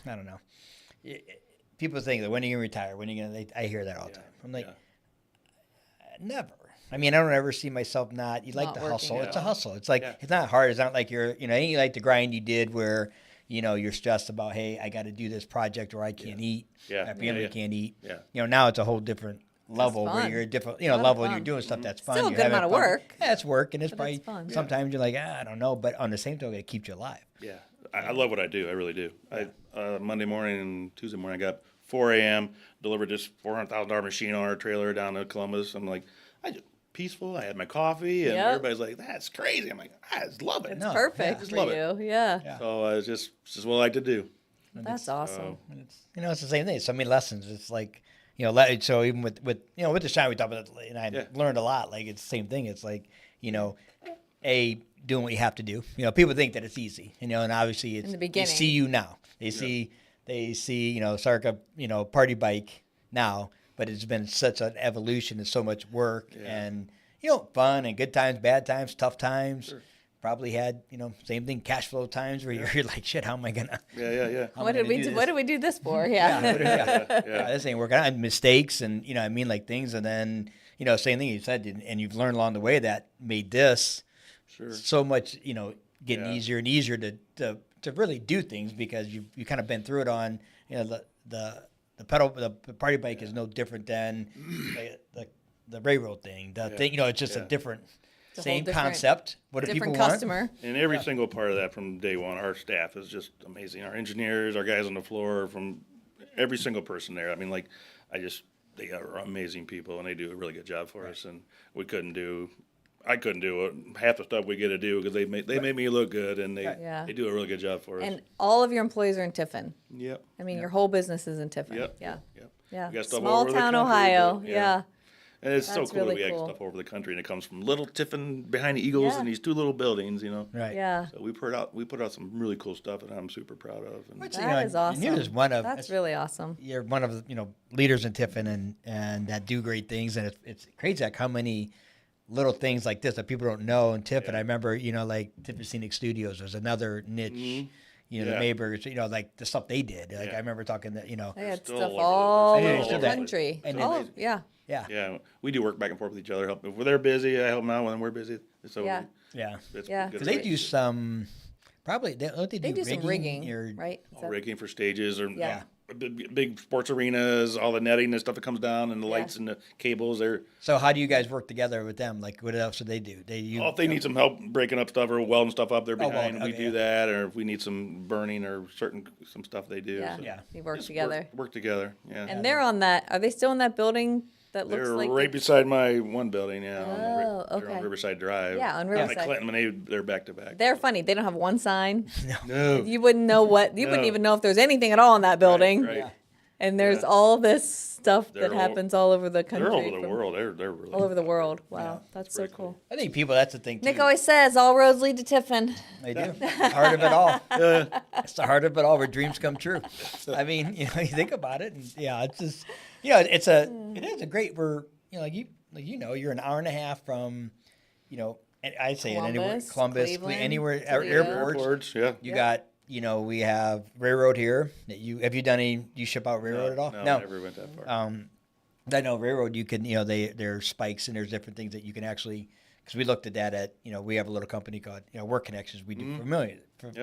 I don't know. People think that when are you gonna retire? When are you gonna? I hear that all the time. I'm like, never. I mean, I don't ever see myself not. You like Not the working. hustle. It's a Yeah. hustle. It's like Yeah. it's not hard. It's not like you're. You know, ain't you like the grind you did where. You know, you're stressed about, hey, I got to do this project or I can't eat. Yeah. My family Yeah. can't eat. Yeah. You know, now it's a whole different level where fun. you're a different, A lot of level and you're fun. doing stuff that's fun. Still a you're good having amount of fun. work. Yeah, it's work, and it's But probably it's fun. sometimes you're like, I don't know, but on the same token, it keeps you alive. Yeah, I love what I do. I really do. Monday morning and Tuesday morning, I got up 4 a.m., delivered this $400,000 machine on our trailer down to Columbus. I'm like, peaceful. I had my coffee, and Yep. everybody's like, that's crazy. I'm like, I just love it. It's No, perfect just for love you. it. Yeah. Yeah. So it's just what I like to do. That's awesome. And it's it's the same thing. So many lessons. It's like so even with with the shine we talked about, and I Yeah. learned a lot. Like it's the same thing. It's like doing what you have to do. People think that it's easy. And obviously it's the beginning. They see you now. They see Sarka party bike now, but it's been such an evolution and so much work and fun and good times, bad times, tough times. Sure. Probably had same thing, cash flow times where you're like, shit, how am I gonna? Yeah. What did we do? What did we do this for? Yeah. Yeah, this ain't working out. And mistakes and like things, and then same thing you said, and you've learned along the way that made this Sure. so much getting Yeah. easier and easier to really do things because you kind of been through it on the party bike is no different than the railroad thing. The thing it's just a different. It's a whole Same different- concept. What do people Different want? customer. And every single part of that from day one, our staff is just amazing. Our engineers, our guys on the floor, from every single person there. I mean, they are amazing people, and they do a really good job for us. And I couldn't do half the stuff we get to do because they make me look good, and Yeah. they do a really good job for us. And all of your employees are in Tiffin. Yep. I mean, your whole business is in Tiffin. Yep. Yeah. Yep. Yeah. We got stuff all Small over the town country, Ohio. but, Yeah. And it's so That's cool that really we have cool. stuff over the country, and it comes from little Tiffin behind the Eagles Yeah. and these 2 little buildings, Right. Yeah. So we put out some really cool stuff that I'm super proud of. And Which, That is awesome. And you're just one of That's really awesome. you're one of the leaders in Tiffin and that do great things, and it's crazy like how many little things like this that people don't know in Tiffin. Yeah. I remember like Tiffin Scenic Studios was another niche. Mhm. The Yeah. Maybergs, like the stuff they did. Like Yeah. I remember talking that They had still stuff over all there. over Still the there. country. And Oh, amazing. yeah. yeah. Yeah, we do work back and forth with each other. Help if they're busy, I help them out. When we're busy, so Yeah. Yeah. it's Yeah. good. Because they do some probably don't they They do some rigging, or, right? Is that- rigging for stages or Yeah. big sports arenas, all the netting and stuff that comes down, and the Yeah. lights and the cables. So how do you guys work together with them? Like what else do they do? If they need some help breaking up stuff or welding stuff up, they're behind. welding, We okay, do yeah. that, or if we need some burning or some stuff they do. Yeah. So Yeah. You work just together. Work together. Yeah. And they're on that. Are they still in that building that looks They're like right the- beside my one building. Yeah. Oh, They're on okay. Riverside Drive. Yeah, on Down at Riverside. Clinton, they're back to back. They're funny. They don't have one sign. No. You wouldn't know what. You wouldn't No. even know if there's anything at all in that building. Right. Yeah. And there's Yeah. all this stuff They're that all- happens all over the country. They're over the from- world. They're really All over the world. Wow, Yeah, that's so cool. I think people that's the thing too. Nick always says all roads lead to Tiffin. They do. It's the heart of it all. It's the heart of it all where dreams come true. I mean, you think about it, and yeah, it's just, it is a great. We're, you're an hour and a half from, and I'd say it anywhere, Columbus, Columbus, Cleveland, anywhere, Toledo. airports. Airports, yeah. You got, we have railroad here. That have you done any? Do you ship out railroad at all? No, never went that far. I know railroad. You can, there's spikes and there's different things that you can actually. Because we looked at that we have a little company called, Work Connections. We do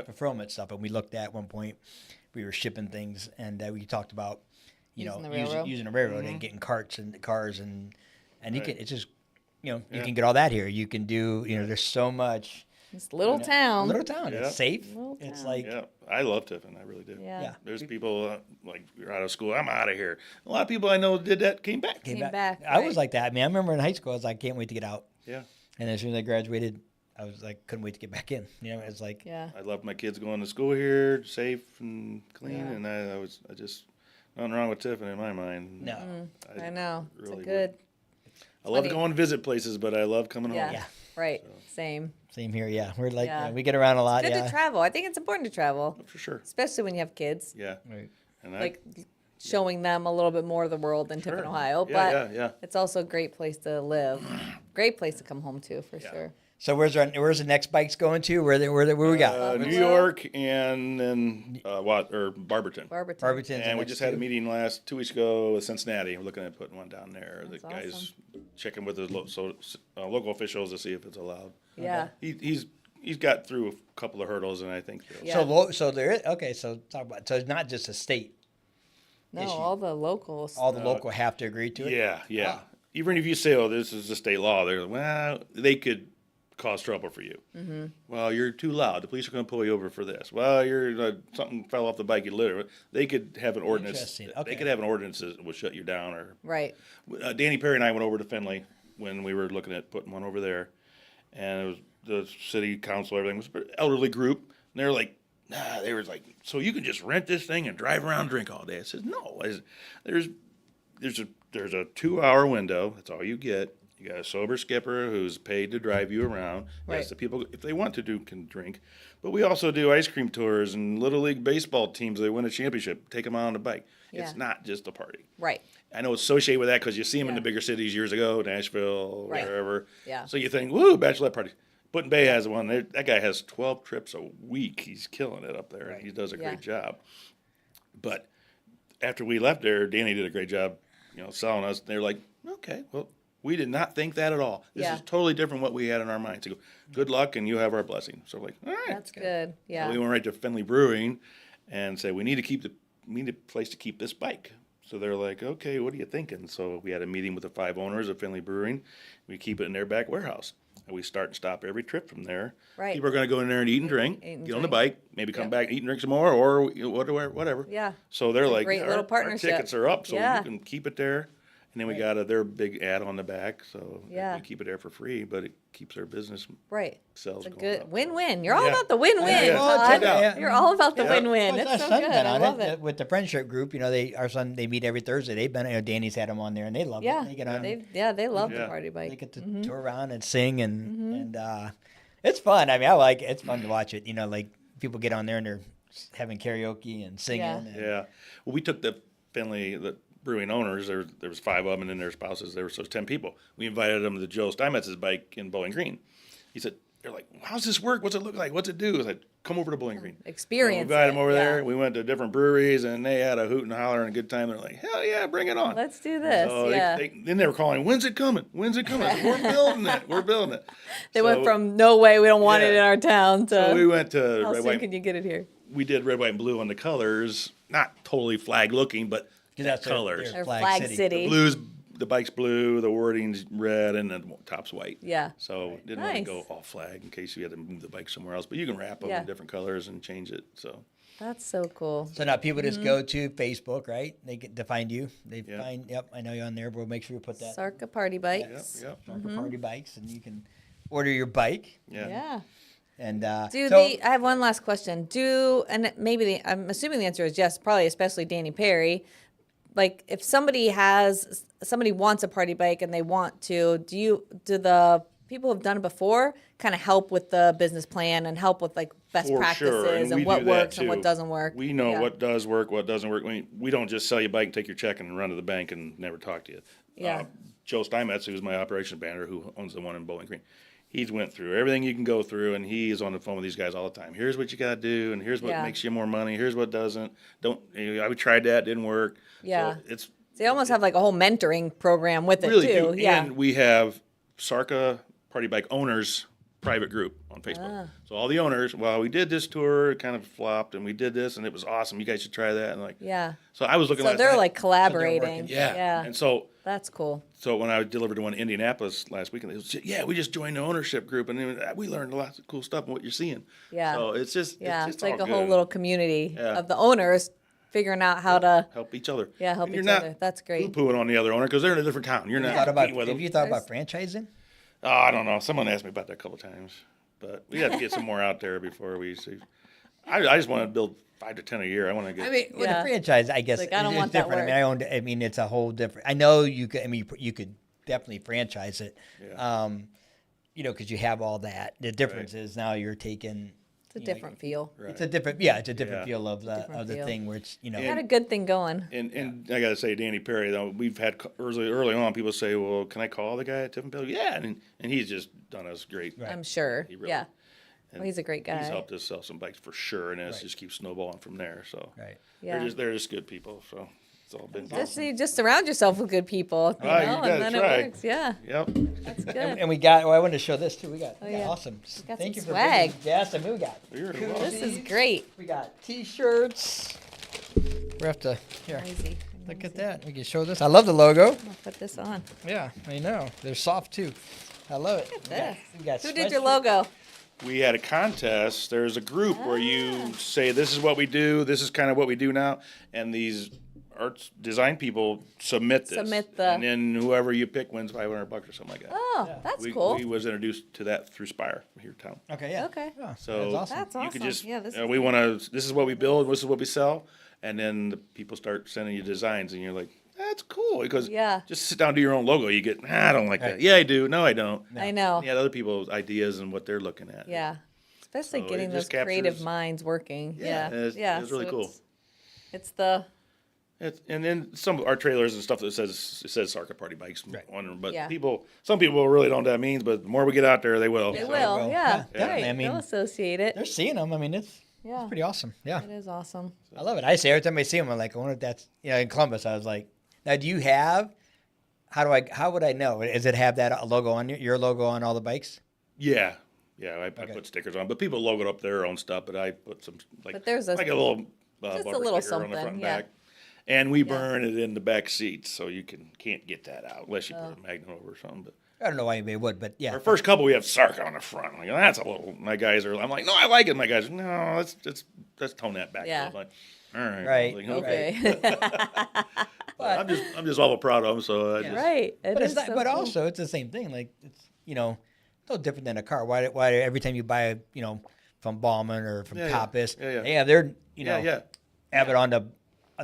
fulfillment stuff, and we looked at one point, we were shipping things, and we talked about, Using the railroad. using a railroad and getting carts and cars, and you Right. can, it's just, you Yeah. can get all that here. You can do, there's so much. This little town. Little town. Yeah. It's safe. Little It's town. like, Yeah, I love Tiffin. I really do. Yeah. yeah. There's people like you're out of school. I'm out of here. A lot of people I know did that. Came back. Came back, I was right. like that. I mean, I remember in high school, I was like, can't wait to get out. Yeah, And as soon as I graduated, I was like, couldn't wait to get back in. It's like, Yeah. I love my kids going to school here, safe and clean, Yeah. and I just nothing wrong with Tiffin in my mind. no. I know. It's really a good. I love funny. going to visit places, but I love coming Yeah. home. Yeah. Right. Same. Same here. Yeah. We're like, Yeah. we get around a lot. Good yeah. to travel. I think it's important to travel, For sure. especially when you have kids. Yeah, Right. and Like showing them a little bit more of the world than Tiffin, Sure. Ohio. Yeah, But yeah. it's also a great place to live. Great place to come home to for sure. So where's the next bikes going to? Where we got? New York and then Barberton. Barberton. Barberton's the And we next just had a two. meeting 2 weeks ago with Cincinnati. We're looking at putting one down there. That's the guy's checking with his local officials to see if it's allowed. Yeah. He's got through a couple of hurdles, and I think Yeah. So there is, okay. So talk about, so it's not just a state. No, issue. all the locals. All the local have to agree to it. Yeah. Even if you say, "Oh, this is a state law," they're like, well, they could cause trouble for you. Mm-hmm. Well, you're too loud. The police are going to pull you over for this. Well, something fell off the bike. You literally. They could have an ordinance. Interesting. Okay. They could have an ordinance that will shut you down. Or Right. Danny Perry and I went over to Findlay when we were looking at putting one over there, and it was the city council. Everything was an elderly group, and they were like. Nah, they were like, so you can just rent this thing and drive around and drink all day. I said, no. There's a 2-hour window. That's all you get. You got a sober skipper who's paid to drive you around. Right. Yes, the people, if they want to do, can drink. But we also do ice cream tours and Little League baseball teams. They win a championship. Take them out on a bike. Yeah. It's not just a party. Right. I know it's associated with that because you see them in Yeah. the bigger cities years ago, Nashville, Right. wherever. Yeah. So you think, woo, bachelorette party. Putin Bay has one. That guy has 12 trips a week. He's killing it up there. Right. He does a Yeah. great job. But after we left there, Danny did a great job, selling us. They're like, okay, well, we did not think that at all. This Yeah. is totally different what we had in our minds. They go, good luck, and you have our blessing. So we're like, all right. That's good. Yeah. So we went right to Findlay Brewing and said, we need a place to keep this bike. So they're like, okay, what are you thinking? So we had a meeting with the 5 owners of Findlay Brewing. We keep it in their back warehouse. And we start and stop every trip from there. Right. People are going to go in there and eat and drink, Eat and get on the drink. bike, maybe come Yep. back, eat and drink some more, or whatever. Yeah. So they're like, great yeah, little our partnership. tickets are up, so Yeah. you can keep it there. And then we got their big ad on the back, so Yeah. we keep it there for free, but it keeps our business Right. sales It's a going good up. win-win. You're all Yeah. about the win-win, Yeah. Well, Todd. check it out. You're all about the Yeah. win-win. Well, It's our so son's good. been I on love it it. with the friendship group. Our son, they meet every Thursday. They've been, Danny's had them on there, and they love Yeah. it. They get on, They love the Yeah. party they bike. get to tour around and sing, and it's fun. I mean, I like it. It's fun to watch it. Like people get on there and they're having karaoke and singing. Yeah. And, Yeah. Well, we took the brewing owners. There was 5 of them, and then their spouses. There was 10 people. We invited them to Joe Steinmetz's bike in Bowling Green. He said, "They're like, how's this work? What's it look like? What's it do?" I said, "Come over to Bowling Green." Experience So we invited it, them over yeah. there. We went to different breweries, and they had a hoot and holler and a good time. They're like, "Hell yeah, bring it on." Let's do this. So yeah. then they were calling, "When's it coming? When's it coming?" I said, "We're building it. We're building it." They went from no way, we don't want it in Yeah. our town to So we went to how Red, soon White. can you get it here? We did red, white, and blue on the colors. Not totally flag looking, but 'Cause that's their- colors. their Or Flag City. The blues, the bike's blue, the wording's red, and the top's white. Yeah. So didn't want to Nice. go all flag in case you had to move the bike somewhere else. But you can wrap them Yeah. in different colors and change it. So That's so cool. So now people just go to Facebook, right? They get to find you. They Yeah. find, yep, I know you're on there. We'll make sure we put that. Sarka Party yep, Bikes. yep. Sarka Party Bikes, and you can order your bike. Yeah. Yeah. And I have one last question. I'm assuming the answer is yes, probably especially Danny Perry. Like if somebody wants a party bike and they want to, do the people who've done it before kind of help with the business plan and help with like best For practices sure. and we what do that works and too. what doesn't work? We know Yeah. what does work, what doesn't work. We don't just sell you a bike and take your check and run to the bank and never talk to you. Yeah. Joe Steinmetz, who's my operations manager, who owns the one in Bowling Green, he's went through everything you can go through, and he is on the phone with these guys all the time. Here's what you got to do, and here's what Yeah. makes you more money. Here's what doesn't. I tried that, didn't work. Yeah. So it's So you almost have like a whole mentoring program with it really too. do. Yeah. And we have Sarka Party Bike Owners private group on Facebook. Ah. So all the owners, well, we did this tour, it kind of flopped, and we did this, and it was awesome. You guys should try that. And like, Yeah. so I was looking So last they're night. like collaborating. working. Yeah. Yeah. And so That's cool. when I delivered to one in Indianapolis last weekend, they said, "Yeah, we just joined the ownership group, and we learned a lot of cool stuff and what you're seeing." Yeah. So it's just Yeah. it's It's like all a whole good. little community Yeah. of the owners figuring out how to help each other. Yeah, help And you're each not other. That's great. Poo-pooing on the other owner because they're in a different town. You're not competing with them. have you thought about franchising? Oh, I don't know. Someone asked me about that a couple of times, but we have to get some more out there before we see. I just want to build 5 to 10 a year. I want to get. I mean, with Yeah. a franchise, I guess Like, I don't it's want that different. work. I mean, it's a whole different. I know you could. I mean, you could definitely franchise it. Yeah. Because you have all that. The difference is now you're taking. It's a different feel. Right. It's a different. Yeah, it's a different Yeah. feel of the Different feel. thing where it's Got a good thing going. And I got to say, Danny Perry, though, we've had early on people say, "Well, can I call the guy at Tiffin Bill?" Yeah, and he's just done us great. I'm sure. He really- Yeah. Well, he's a great guy. He's helped us sell some bikes for sure, and it just keeps snowballing from there. So right. Yeah. they're just good people. So it's all been Just surround yourself with good people, you know, you gotta and then try. it works. Yeah. Yep. That's good. And we got. Oh, I wanted to show this too. We got yeah. awesome. got Thank some you for swag. bringing- Yes, I mean we got. You're koozies. welcome. This is great. We got T-shirts. We have to here. Easy. Look at that. We can show this. I love the logo. I'll put this on. Yeah, I know. They're soft too. I love it. this. We got Who did your sweatshirt. logo? We had a contest. There's a group where you say, "This is what we do. This is kind of what we do now," and these arts design people submit this. And then whoever you pick wins $500 or something like that. Oh, that's we, cool. We was introduced to that through Spire here in town. Okay, yeah. Okay. Yeah, So that's awesome. That's you awesome. could just, Yeah, this we want to. This is what we build. This is what we sell, and then the people start sending you designs, and you're like, "That's cool." Because Yeah. just sit down and do your own logo. You get, I don't like Right. that. Yeah, I do. No, I don't. I know. You had other people's ideas and what they're looking at. Yeah. Especially So it getting those just creative captures- minds working. Yeah, Yeah. it's really so cool. It's the And then some of our trailers and stuff that says Sarka Party Bikes on them, but Yeah. some people really don't know what that means. But the more we get out there, they will. They So, will. well, Yeah. yeah, Right. I mean, They'll associate it. They're seeing them. I mean, it's Yeah. pretty awesome. Yeah, It is awesome. I love it. I say every time I see them, I'm like, I wonder if that's in Columbus. I was like, now do you have? How would I know? Does it have that logo on your logo on all the bikes? Yeah, I put stickers on, but people logoed up their own stuff. But I put some But there's a- like a little just a bumper little sticker on the front something, and yeah. back. And we burn it in the back seats, so you can't get that out unless you Oh. put a magnet over or something. But I don't know why anybody would, but yeah. our first couple, we have Sarka on the front. That's a little. My guys are. I'm like, no, I like it. My guys, no, let's tone that back. Yeah. So I'm like, All right. Right, Like, Okay. I'm just awful proud of them. So I just, Right. It But is it's not, so but cool. also it's the same thing. Like it's no different than a car. Why every time you buy from Ballman or from Yeah, yeah. Compass, Yeah, yeah. they have their yeah. have it on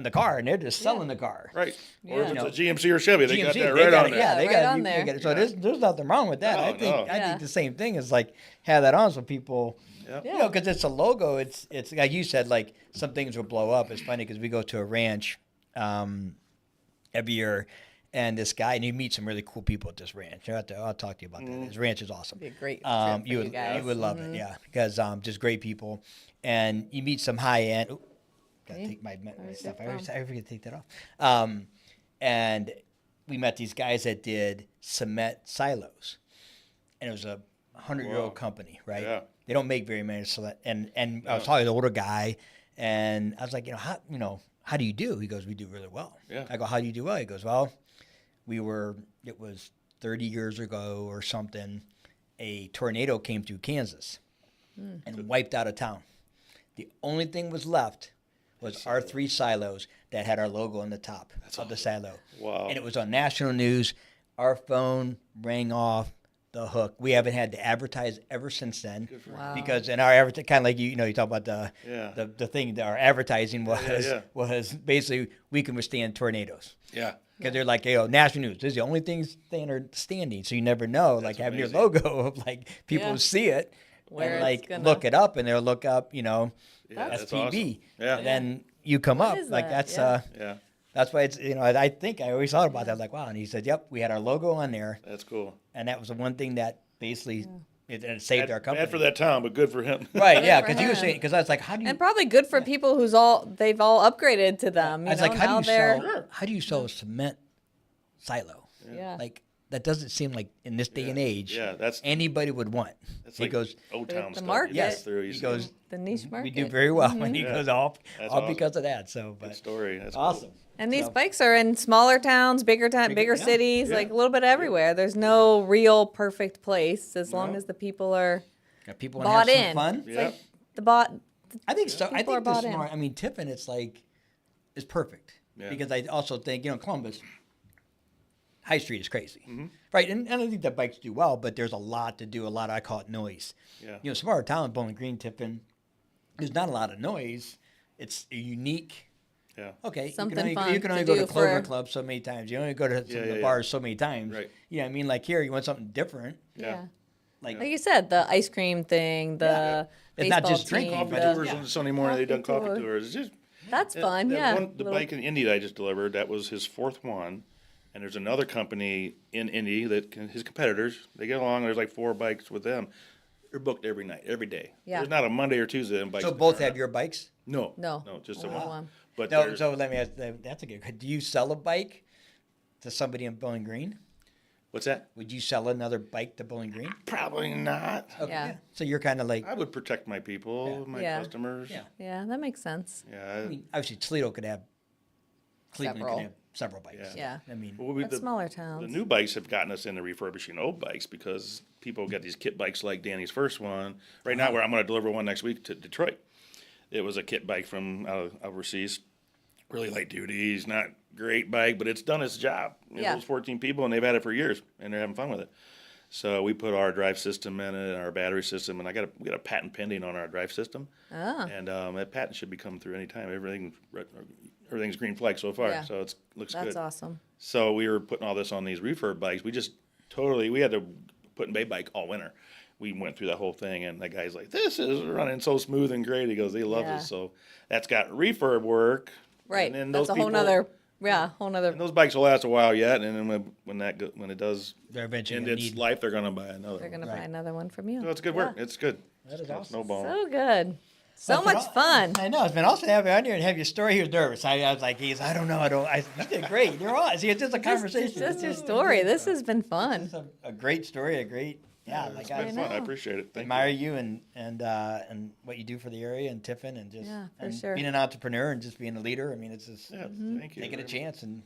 the car and they're just selling the car. Right. Or if Yeah. it's a GMC or Chevy, they got GMC, that they right got on it. there. Yeah, they right got on it. there. Get it. So there's nothing wrong with that. No, I think no. I Yeah. think the same thing is like have that on so people. Yeah. Because it's a logo. It's like you said. Like some things will blow up. It's funny because we go to a ranch every year, and this guy and you meet some really cool people at this ranch. I'll talk to you about that. His ranch is awesome. Be a great trip for you you would guys. you would love it, yeah, because just great people, and you meet some high end. Gotta take my stuff. I forget to take that off. And we met these guys that did cement silos, and it was a 100-year-old company, right? Yeah. They don't make very many and I was talking to the older guy, and I was like, how do you do? He goes, we do really well. Yeah. I go, how do you do well? He goes, well, it was 30 years ago or something, a tornado came through Kansas and wiped out a town. The only thing was left was our 3 silos that had our logo on the top of the silo. Wow. And it was on national news. Our phone rang off the hook. We haven't had to advertise ever since then. Wow. Because in our advertising, kind of like you talk about Yeah. the thing that our advertising was yeah. was basically we can withstand tornadoes. Yeah. Because they're like, national news. This is the only thing standing. So you never know. Like having your logo of like people Yeah. see it Where and it's like gonna- look it up and they'll look up, Yeah, that's SPB. awesome. Yeah. And then you come What up is like that? that's Yeah. Yeah. that's why it's I think I always thought about that like wow. And he said, yep, we had our logo on there, That's cool. and that was the one thing that basically it saved our company. Bad for that town, but good for him. Right? Yeah, for because he was him. saying because I was like, how do you? And probably good for people they've all upgraded to them. I was like, how do you sell a cement silo? Yeah. Like that doesn't seem like in this day and age, Yeah, that's anybody would want. that's He like goes, old town the stuff. market. You Yes. pass through, you he see goes, the niche market. we do very well, and he Yeah. goes all That's all awesome. because of that. So, Good but story. That's awesome. And these So- bikes are in smaller towns, bigger yeah. cities, Yeah. like a little bit everywhere. There's no real perfect place as long No. as the people are Got people want bought to have some in. fun. It's Yeah. like the bot. I think so. I People are think the bought in. smart. I mean, Tiffin, it's like is perfect Yeah. because I also think Columbus High Street is crazy, Mm-hmm. right? And I think the bikes do well, but there's a lot to do. A lot I call it noise. Yeah. Smaller town, Bowling Green, Tiffin, there's not a lot of noise. It's a unique. Yeah. Okay, Something you fun can only to go do to Clover for- Club so many times. You only go to some Yeah, of the yeah. bars so many times. Right. Yeah, I mean, like here, you want something different. Yeah. Like Like you said, the ice cream thing, the It's not baseball just drinking, team, Coffee but tours the- on Sunday morning. They done Coffee coffee tour. tours. It's just That's fun, that yeah. the Little- bike in Indy that I just delivered, that was his 4th one. And there's another company in Indy his competitors, they get along. There's like 4 bikes with them. They're booked every night, every day. Yeah. There's not a Monday or Tuesday in bikes. so both have your bikes. No. No. No, just Only the one. one. But No, there's- so let me ask. That's a good. Do you sell a bike to somebody in Bowling Green? what's that? Would you sell another bike to Bowling Green? Probably not. Okay, Yeah. So you're kind of like, I would protect my people, my Yeah. customers. Yeah. Yeah, that makes sense. Yeah. I mean, obviously Toledo could have, Cleveland Several. could have several bikes. Yeah. I mean, Well, But smaller towns. The new bikes have gotten us into refurbishing old bikes because people get these kit bikes like Danny's first one. Right now, where I'm going to deliver one next week to Detroit. It was a kit bike from overseas. Really light duty. It's not great bike, but it's done its job. Yeah. It was 14 people, and they've had it for years, and they're having fun with it. So we put our drive system in it, our battery system, and we got a patent pending on our drive system. Oh. And that patent should be coming through anytime. Everything's green flag so far, Yeah. so it looks That's good. awesome. So we were putting all this on these refurb bikes. We had to put in Bay Bike all winter. We went through that whole thing, and the guy's like, "This is running so smooth and great." He goes, "He loves Yeah. it." So that's got refurb work. Right. And then That's those a whole people- nother, whole nother. And those bikes will last a while yet, and then when it does they're eventually end gonna its need. life, they're gonna buy another. They're one. going to buy another one from you. So it's good work. It's good. That is It's awesome. snowballing. So good. So Well, it's much been fun. I know it's been awesome to have you on here and have your story. He was nervous. I was like, I don't know. You did great. You're on. See, it's just a conversation. It's just your story. This has been fun. It's a great story. Like It's I been fun. I appreciate it. Thank admire you. you and what you do for the area and Tiffin and just Yeah, for and sure. being an entrepreneur and just being a leader. I mean, it's just Yeah, thank you. taking a chance and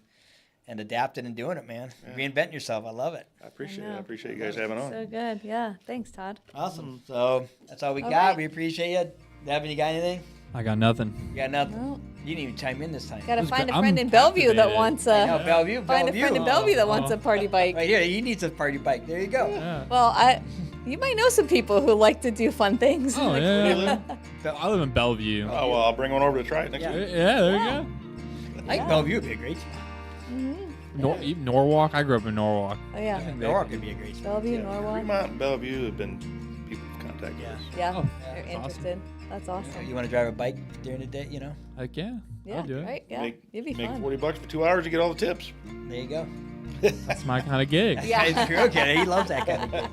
adapting and doing it, man. Reinventing yourself. I love it. I appreciate it. know. I appreciate you guys having on. So good. Yeah. Thanks, Todd. Awesome. So that's all we All got. right. We appreciate you. Devin, you got anything? I got nothing. You got nothing. Well, You didn't even chime in this time. Gotta That's find good. a friend I'm in Bellevue that captivated. wants I know, a Bellevue. find a friend in Bellevue that wants a party bike. Right here, he needs a party bike. There you go. Yeah. Well, you might know some people who like to do fun things. Oh, Where do you yeah. live? I live in Bellevue. Oh, well, I'll bring one over to try it next Yeah. week. Yeah, there you I think Bellevue would be a great spot. go. Norwalk. I grew up in Norwalk. Oh, yeah. Norwalk could be a great spot. Bellevue, Yeah, Norwalk. Fremont and Bellevue have been people have contacted Yeah. us. Yeah, Oh, they're that's interested. That's awesome. You want to drive a bike during the day, Heck yeah. Yeah, I'll do it. right? Yeah, Make, it'd be make fun. $40 for 2 hours, you get all the tips. There you go. That's my kind of gig. Yeah. It's true. Okay, he loves that kind of thing.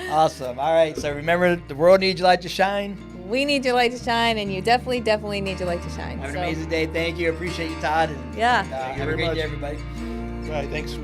Awesome. All right. So remember, the world needs your light to shine. We need your light to shine, and you definitely, definitely need your light to shine. Have an So, amazing day. Thank you. Appreciate you, Todd. And, Yeah. Thank you have a very great much. day, everybody. All right, thanks.